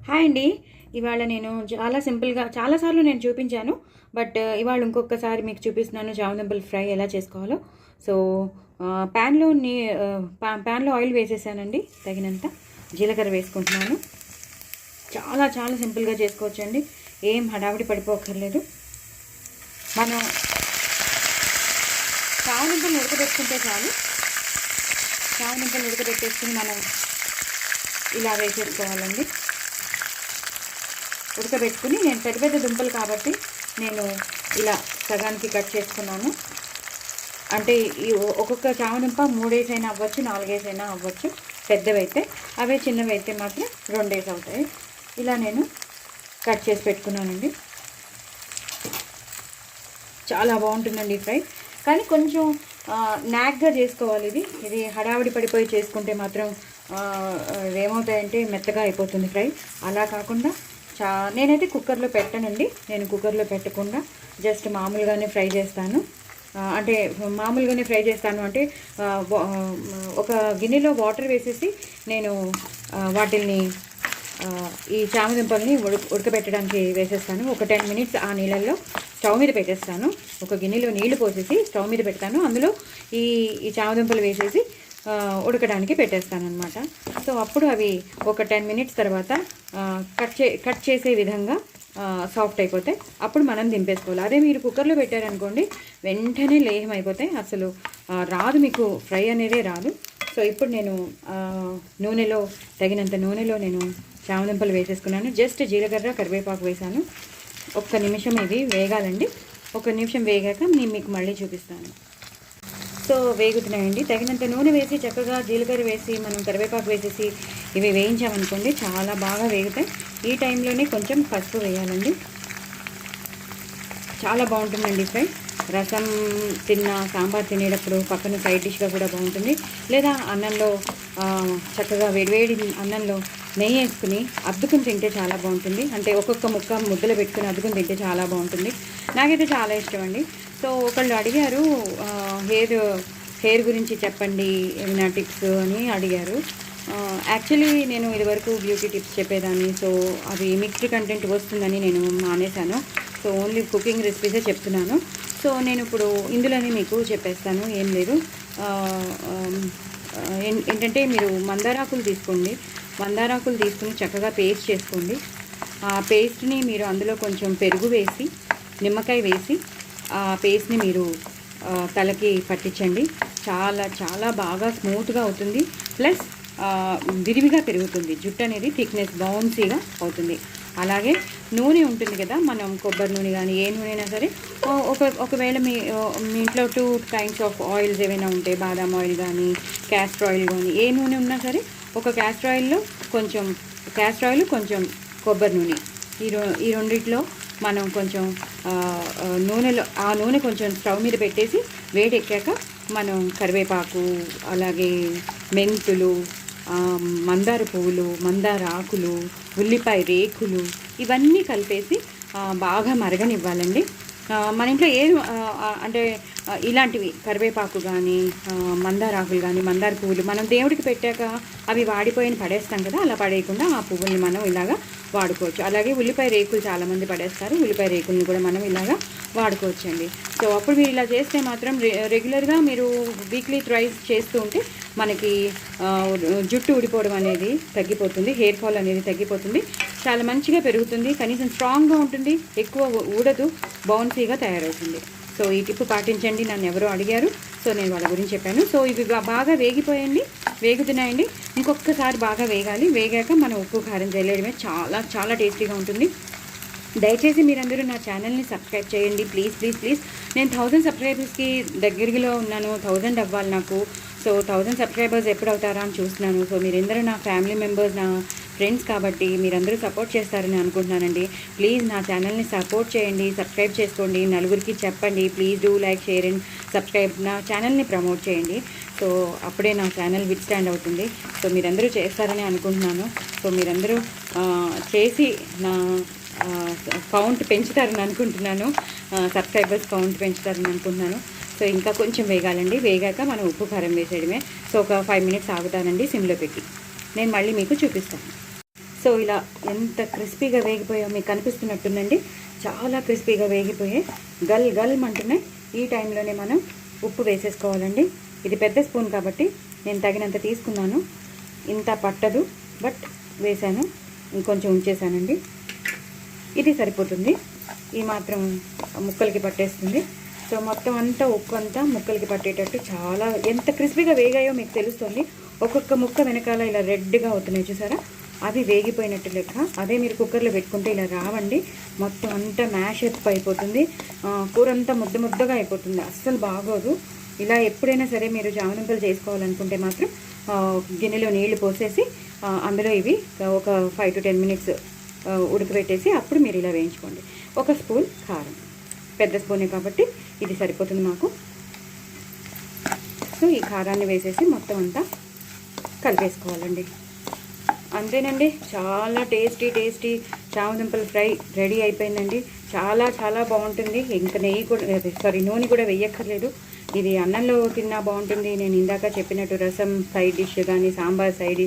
Hi అండి. ఇవాళ నేను చాలా సింపుల్గా చాలాసార్లు నేను చూపించాను. బట్ ఇవాళ ఇంకొకసారి మీకు చూపిస్తున్నాను జామదుంపల ఫ్రై ఎలా చేసుకోవాలో. సో ప్యాన్లో ప్యాన్లో ఆయిల్ వేసేసానండి. తగినంత జీలకర్ర వేసుకుంటున్నాను. చాలా చాలా సింపుల్గా చేసుకోవచ్చండి. ఏం హడావిడి పడిపోక్కర్లేదు. మనం చామదుంపలు ఉడకబెట్టుకుంటే చాలు. చామదుంపలు ఉడకబెట్టేసుకుని మనం ఇలా వేసేసుకోవాలండి. ఉడకబెట్టుకుని నేను పెద్ద పెద్ద దుంపలు కాబట్టి నేను ఇలా సగానికి కట్ చేసుకున్నాను. అంటే ఈ ఒక్కొక్క చామదుంప 3 వేసైనా అవ్వచ్చు, 4 వేసైనా అవ్వచ్చు. పెద్దవైతే అవే, చిన్నవి అయితే మాత్రం 2 వేసి అవుతాయి. ఇలా నేను కట్ చేసి పెట్టుకున్నానండి. చాలా బాగుంటుందండి ఫ్రై. కానీ కొంచెం నాగ్గా చేసుకోవాలి. ఇది హడావిడి పడిపోయి చేసుకుంటే మాత్రం ఏమవుతాయంటే మెత్తగా అయిపోతుంది ఫ్రై. అలా కాకుండా నేనైతే కుక్కర్లో పెట్టనండి. నేను కుక్కర్లో పెట్టకుండా జస్ట్ మామూలుగానే ఫ్రై చేస్తాను. అంటే మామూలుగానే ఫ్రై చేస్తాను అంటే ఒక గిన్నెలో వాటర్ వేసేసి నేను వాటిల్ని ఈ చామదుంపల్ని ఉడకబెట్టడానికి వేసేస్తాను. ఒక 10 మినిట్స్ ఆ నీళ్ళల్లో స్టవ్ మీద పెట్టేస్తాను. ఒక గిన్నెలో నీళ్లు పోసేసి స్టవ్ మీద పెడతాను. అందులో ఈ చామదుంపలు వేసేసి ఉడకడానికి పెట్టేస్తాను అనమాట. సో అప్పుడు అవి ఒక 10 మినిట్స్ తర్వాత కట్ చేసే విధంగా సాఫ్ట్ అయిపోతాయి. అప్పుడు మనం దింపేసుకోవాలి. అదే మీరు కుక్కర్లో పెట్టారనుకోండి వెంటనే లేహం అయిపోతాయి. అసలు రాదు, మీకు ఫ్రై అనేదే రాదు. సో ఇప్పుడు నేను నూనెలో తగినంత నూనెలో నేను చామదుంపలు వేసేసుకున్నాను. జస్ట్ జీలకర్ర కరివేపాకు వేసాను. ఒక్క నిమిషం ఇవి వేగాలండి. ఒక నిమిషం వేగాక నేను మీకు మళ్ళీ చూపిస్తాను. సో వేగుతున్నాయండి. తగినంత నూనె వేసి చక్కగా జీలకర్ర వేసి మనం కరివేపాకు వేసేసి ఇవి వేయించామనుకోండి చాలా బాగా వేగుతాయి. ఈ టైంలోనే కొంచెం పసుపు వేయాలండి. చాలా బాగుంటుందండి ఫ్రై. రసం సాంబార్ తినేటప్పుడు పక్కన సైడ్ డిష్గా కూడా బాగుంటుంది. లేదా అన్నంలో చక్కగా వేడివేడి అన్నంలో నెయ్యి వేసుకుని అద్దుకుని తింటే చాలా బాగుంటుంది. అంటే ఒక్కొక్క ముక్క ముద్దలు పెట్టుకుని అద్దుకుని తింటే చాలా బాగుంటుంది. నాకైతే చాలా ఇష్టం అండి. సో ఒకళ్ళు అడిగారు హెయిర్ గురించి చెప్పండి ఏమైనా టిప్స్ అని అడిగారు. యాక్చువల్లీ నేను ఇదివరకు బ్యూటీ టిప్స్ చెప్పేదాన్ని. సో అవి మిక్స్డ్ కంటెంట్ వస్తుందని నేను మానేశాను. సో ఓన్లీ కుకింగ్ రెసిపీసే చెప్తున్నాను. సో నేను ఇప్పుడు ఇందులోనే మీకు చెప్పేస్తాను. ఏం లేదు, ఏంటంటే మీరు మందారాకులు తీసుకోండి. మందారాకులు తీసుకుని చక్కగా పేస్ట్ చేసుకోండి. ఆ పేస్ట్ని మీరు అందులో కొంచెం పెరుగు వేసి నిమ్మకాయ వేసి ఆ పేస్ట్ని మీరు తలకి పట్టించండి. చాలా చాలా బాగా స్మూత్గా అవుతుంది. ప్లస్ విరివిగా పెరుగుతుంది. జుట్టు అనేది థిక్నెస్ బౌన్సీగా అవుతుంది. అలాగే నూనె ఉంటుంది కదా, మనం కొబ్బరి నూనె కానీ ఏ నూనె అయినా సరే ఒకవేళ మీ ఇంట్లో 2 కైండ్స్ ఆఫ్ ఆయిల్స్ ఏమైనా ఉంటే బాదాం ఆయిల్ కానీ క్యాస్టర్ ఆయిల్ కానీ ఏ నూనె ఉన్నా సరే ఒక క్యాస్టర్ ఆయిల్లో కొంచెం కొబ్బరి నూనె ఈ రెండిట్లో మనం కొంచెం నూనె కొంచెం స్టవ్ మీద పెట్టేసి వేడెక్కాక మనం కరివేపాకు, అలాగే మెంతులు, మందార పువ్వులు, మందార ఆకులు, ఉల్లిపాయ రేకులు ఇవన్నీ కలిపేసి బాగా మరగనివ్వాలండి. మన ఇంట్లో అంటే ఇలాంటివి కరివేపాకు కానీ మందార ఆకులు కానీ మందార పువ్వులు మనం దేవుడికి పెట్టాక అవి వాడిపోయిన పడేస్తాం కదా, అలా పడేయకుండా ఆ పువ్వుల్ని మనం ఇలాగా వాడుకోవచ్చు. అలాగే ఉల్లిపాయ రేకులు చాలామంది పడేస్తారు. ఉల్లిపాయ రేకుల్ని కూడా మనం ఇలాగా వాడుకోవచ్చు అండి. సో అప్పుడు మీరు ఇలా చేస్తే మాత్రం రెగ్యులర్గా మీరు వీక్లీ ట్రైస్ చేస్తూ ఉంటే మనకి జుట్టు ఊడిపోవడం అనేది తగ్గిపోతుంది. హెయిర్ ఫాల్ అనేది తగ్గిపోతుంది. చాలా మంచిగా పెరుగుతుంది. కనీసం స్ట్రాంగ్గా ఉంటుంది. ఎక్కువ ఊడదు, బౌన్సీగా తయారవుతుంది. సో ఈ టిప్ పాటించండి. నన్ను ఎవరో అడిగారు, సో నేను వాళ్ళ గురించి చెప్పాను. సో ఇవి బాగా వేగుతున్నాయండి. ఇంకొకసారి బాగా వేగాలి. వేగాక మనం ఉప్పు కారం చల్లేయడమే. చాలా చాలా టేస్టీగా ఉంటుంది. దయచేసి మీరందరూ నా ఛానల్ని సబ్స్క్రైబ్ చేయండి ప్లీజ్ ప్లీజ్ ప్లీజ్. నేను 1000 సబ్స్క్రైబర్స్కి దగ్గరలో ఉన్నాను. 1000 అవ్వాలి నాకు. సో 1000 సబ్స్క్రైబర్స్ ఎప్పుడు అవుతారా అని చూస్తున్నాను. సో మీరందరూ నా ఫ్యామిలీ మెంబర్స్, నా ఫ్రెండ్స్ కాబట్టి మీరందరూ సపోర్ట్ చేస్తారని అనుకుంటున్నానండి. ప్లీజ్ నా ఛానల్ని సపోర్ట్ చేయండి, సబ్స్క్రైబ్ చేసుకోండి, నలుగురికి చెప్పండి. Please do like, share and subscribe. నా ఛానల్ని ప్రమోట్ చేయండి. సో అప్పుడే నా ఛానల్ విత్ స్టాండ్ అవుతుంది. సో మీరందరూ చేస్తారని అనుకుంటున్నాను. సో మీరందరూ చేసి నా కౌంట్ పెంచుతారని అనుకుంటున్నాను. సబ్స్క్రైబర్స్ కౌంట్ పెంచుతారని అనుకుంటున్నాను. సో ఇంకా కొంచెం వేగాలండి. వేగాక మనం ఉప్పు కారం వేసేయడమే. సో ఒక 5 మినిట్స్ ఆగుతానండి సిమ్లో పెట్టి. నేను మళ్ళీ మీకు చూపిస్తాను. సో ఇలా ఎంత క్రిస్పీగా వేగిపోయాయో మీకు కనిపిస్తున్నట్టుందండి. చాలా క్రిస్పీగా వేగిపోయాయి, గల్ గల్ అంటున్నాయి. ఈ టైంలోనే మనం ఉప్పు వేసేసుకోవాలండి. ఇది పెద్ద స్పూన్ కాబట్టి నేను తగినంత తీసుకున్నాను, ఇంత పట్టదు బట్ వేసాను, ఇంకొంచెం ఉంచేసానండి. ఇది సరిపోతుంది, ఈ మాత్రం ముక్కలకి పట్టేస్తుంది. సో మొత్తం అంతా ఉప్పు అంతా ముక్కలకి పట్టేటట్టు చాలా ఎంత క్రిస్పీగా వేగాయో మీకు తెలుస్తుంది. ఒక్కొక్క ముక్క వెనకాల ఇలా రెడ్గా అవుతున్నాయి చూసారా, అవి వేగిపోయినట్టు లెక్క. అదే మీరు కుక్కర్లో పెట్టుకుంటే ఇలా రావండి, మొత్తం అంతా మ్యాష్ అయిపోతుంది, కూర అంతా ముద్దగా అయిపోతుంది, అస్సలు బాగోదు. ఇలా ఎప్పుడైనా సరే మీరు జామదుంపలు చేసుకోవాలనుకుంటే మాత్రం గిన్నెలో నీళ్లు పోసేసి అందులో ఇవి ఒక 5 to 10 minutes ఉడకబెట్టేసి అప్పుడు మీరు ఇలా వేయించుకోండి. 1 స్పూన్ కారం, పెద్ద స్పూనే కాబట్టి ఇది సరిపోతుంది మాకు. సో ఈ కారాన్ని వేసేసి మొత్తం అంతా కలిపేసుకోవాలండి. అంతేనండి, చాలా టేస్టీ చామదుంపల ఫ్రై రెడీ అయిపోయిందండి. చాలా చాలా బాగుంటుంది. ఇంకా నూనె కూడా వేయక్కర్లేదు. ఇది అన్నంలో తిన్నా బాగుంటుంది. నేను ఇందాక చెప్పినట్టు రసం సైడ్ డిష్ కానీ, సాంబార్ సైడ్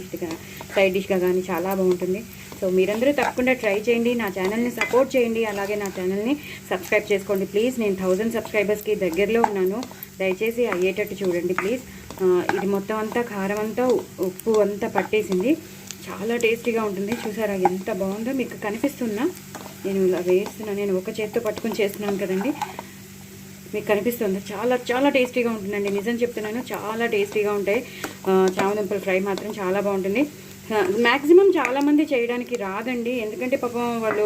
డిష్గా కానీ చాలా బాగుంటుంది. సో మీరందరూ తప్పకుండా ట్రై చేయండి, నా ఛానల్ని సపోర్ట్ చేయండి, అలాగే నా ఛానల్ని సబ్స్క్రైబ్ చేసుకోండి ప్లీజ్. నేను 1000 సబ్స్క్రైబర్స్కి దగ్గరలో ఉన్నాను, దయచేసి అయ్యేటట్టు చూడండి ప్లీజ్. ఇది మొత్తం అంతా కారం అంతా ఉప్పు అంతా పట్టేసింది, చాలా టేస్టీగా ఉంటుంది. చూసారా ఎంత బాగుందో, మీకు కనిపిస్తున్నా నేను ఇలా వేస్తున్నాను, నేను ఒక చేత్తో పట్టుకుని చేస్తున్నాను కదండి, మీకు కనిపిస్తుంది. చాలా చాలా టేస్టీగా ఉంటుందండి, నిజం చెప్తున్నాను, చాలా టేస్టీగా ఉంటాయి. చామదుంపల ఫ్రై మాత్రం చాలా బాగుంటుంది. మ్యాక్సిమం చాలామంది చేయడానికి రాదండి, ఎందుకంటే పాపం వాళ్ళు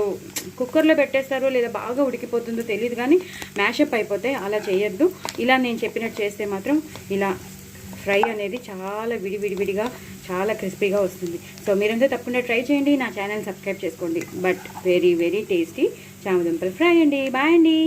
కుక్కర్లో పెట్టేస్తారో లేదా బాగా ఉడికిపోతుందో తెలియదు, కానీ మ్యాషప్ అయిపోతాయి. అలా చేయొద్దు, ఇలా నేను చెప్పినట్టు చేస్తే మాత్రం ఇలా ఫ్రై అనేది చాలా విడివిడిగా చాలా క్రిస్పీగా వస్తుంది. సో మీరంతా తప్పకుండా ట్రై చేయండి, నా ఛానల్ సబ్స్క్రైబ్ చేసుకోండి. బట్ వెరీ వెరీ టేస్టీ చామదుంపల ఫ్రై అండి. బాయ్ అండి.